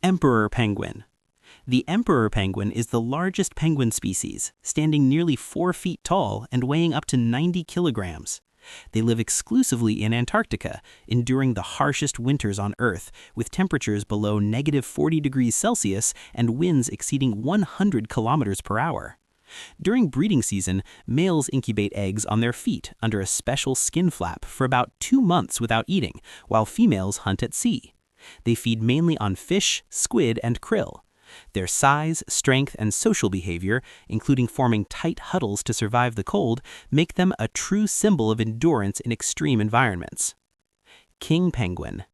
Emperor penguin. The emperor penguin is the largest penguin species, standing nearly 4 feet tall and weighing up to 90 kilograms. They live exclusively in Antarctica, enduring the harshest winters on Earth, with temperatures below -40 degrees Celsius and winds exceeding 100 kilometers per hour. During breeding season, males incubate eggs on their feet under a special skin flap for about 2 months without eating, while females hunt at sea. They feed mainly on fish, squid, and krill. Their size, strength, and social behavior, including forming tight huddles to survive the cold, make them a true symbol of endurance in extreme environments. King penguin.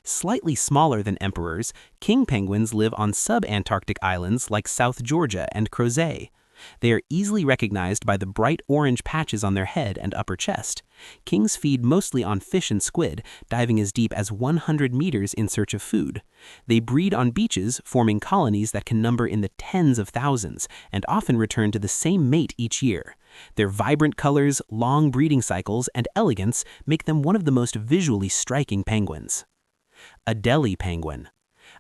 Slightly smaller than emperors, king penguins live on sub-Antarctic islands like South Georgia and Crozet. They are easily recognized by the bright orange patches on their head and upper chest. Kings feed mostly on fish and squid, diving as deep as 100 meters in search of food. They breed on beaches, forming colonies that can number in the tens of thousands, and often return to the same mate each year. Their vibrant colors, long breeding cycles, and elegance make them one of the most visually striking penguins. Adelie penguin.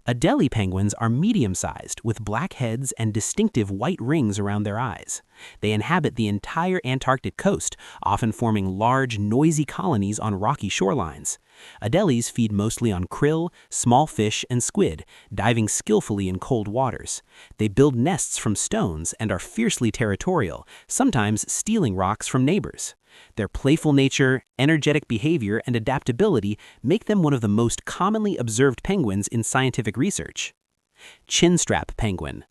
Adelie penguins are medium-sized, with black heads and distinctive white rings around their eyes. They inhabit the entire Antarctic coast, often forming large, noisy colonies on rocky shorelines. Adelies feed mostly on krill, small fish, and squid, diving skillfully in cold waters. They build nests from stones and are fiercely territorial, sometimes stealing rocks from neighbors. Their playful nature, energetic behavior, and adaptability make them one of the most commonly observed penguins in scientific research. Chinstrap penguin.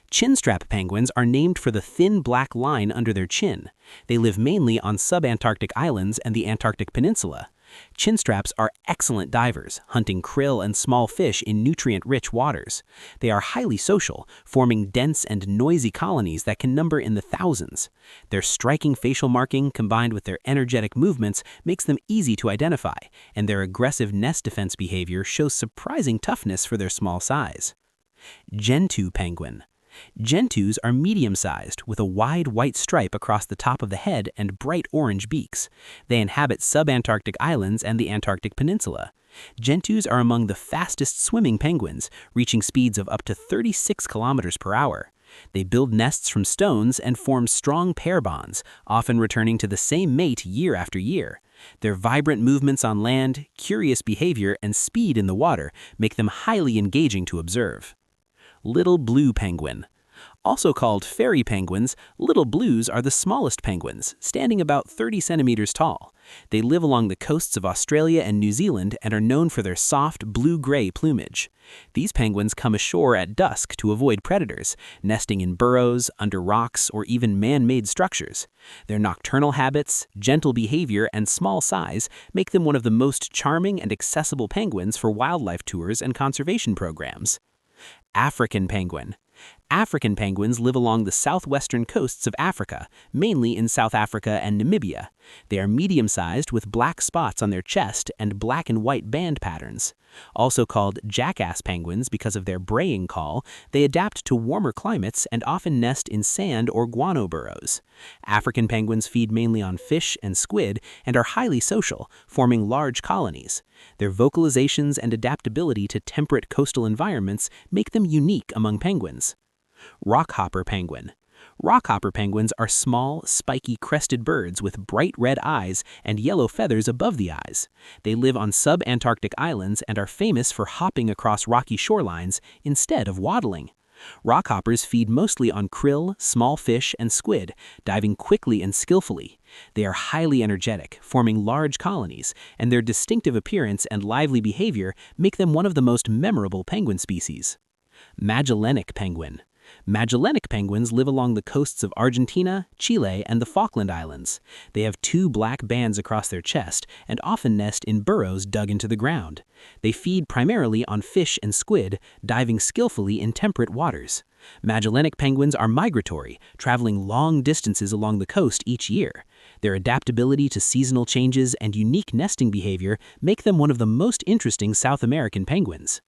Chinstrap penguins are named for the thin black line under their chin. They live mainly on sub-Antarctic islands and the Antarctic Peninsula. Chinstraps are excellent divers, hunting krill and small fish in nutrient-rich waters. They are highly social, forming dense and noisy colonies that can number in the thousands. Their striking facial marking, combined with their energetic movements, makes them easy to identify, and their aggressive nest defense behavior shows surprising toughness for their small size. Gentoo penguin. Gentoos are medium-sized, with a wide white stripe across the top of the head and bright orange beaks. They inhabit sub-Antarctic islands and the Antarctic Peninsula. Gentoos are among the fastest swimming penguins, reaching speeds of up to 36 kilometers per hour. They build nests from stones and form strong pair bonds, often returning to the same mate year after year. Their vibrant movements on land, curious behavior, and speed in the water make them highly engaging to observe. Little blue penguin. Also called fairy penguins, little blues are the smallest penguins, standing about 30 centimeters tall. They live along the coasts of Australia and New Zealand and are known for their soft blue-gray plumage. These penguins come ashore at dusk to avoid predators, nesting in burrows, under rocks, or even man-made structures. Their nocturnal habits, gentle behavior, and small size make them one of the most charming and accessible penguins for wildlife tours and conservation programs. African penguin. African penguins live along the southwestern coasts of Africa, mainly in South Africa and Namibia. They are medium-sized with black spots on their chest and black and white band patterns. Also called jackass penguins because of their braying call, they adapt to warmer climates and often nest in sand or guano burrows. African penguins feed mainly on fish and squid and are highly social, forming large colonies. Their vocalizations and adaptability to temperate coastal environments make them unique among penguins. Rockhopper penguin. Rockhopper penguins are small, spiky, crested birds with bright red eyes and yellow feathers above the eyes. They live on sub-Antarctic islands and are famous for hopping across rocky shorelines instead of waddling. Rockhoppers feed mostly on krill, small fish, and squid, diving quickly and skillfully. They are highly energetic, forming large colonies, and their distinctive appearance and lively behavior make them one of the most memorable penguin species. Magellanic penguin. Magellanic penguins live along the coasts of Argentina, Chile, and the Falkland Islands. They have 2 black bands across their chest and often nest in burrows dug into the ground. They feed primarily on fish and squid, diving skillfully in temperate waters. Magellanic penguins are migratory, traveling long distances along the coast each year. Their adaptability to seasonal changes and unique nesting behavior make them one of the most interesting South American penguins.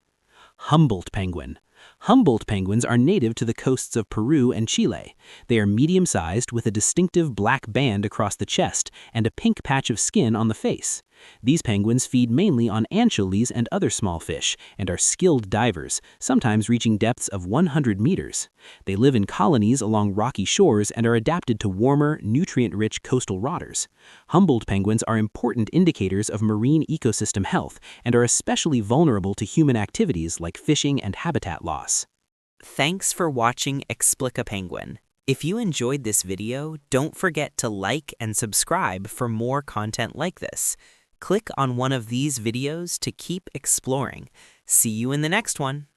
Humboldt penguin. Humboldt penguins are native to the coasts of Peru and Chile. They are medium-sized with a distinctive black band across the chest and a pink patch of skin on the face. These penguins feed mainly on anchovies and other small fish and are skilled divers, sometimes reaching depths of 100 meters. They live in colonies along rocky shores and are adapted to warmer, nutrient-rich coastal waters. Humboldt penguins are important indicators of marine ecosystem health and are especially vulnerable to human activities like fishing and habitat loss. Thanks for watching Explica Penguin. If you enjoyed this video, don't forget to like and subscribe for more content like this. Click on one of these videos to keep exploring. See you in the next one.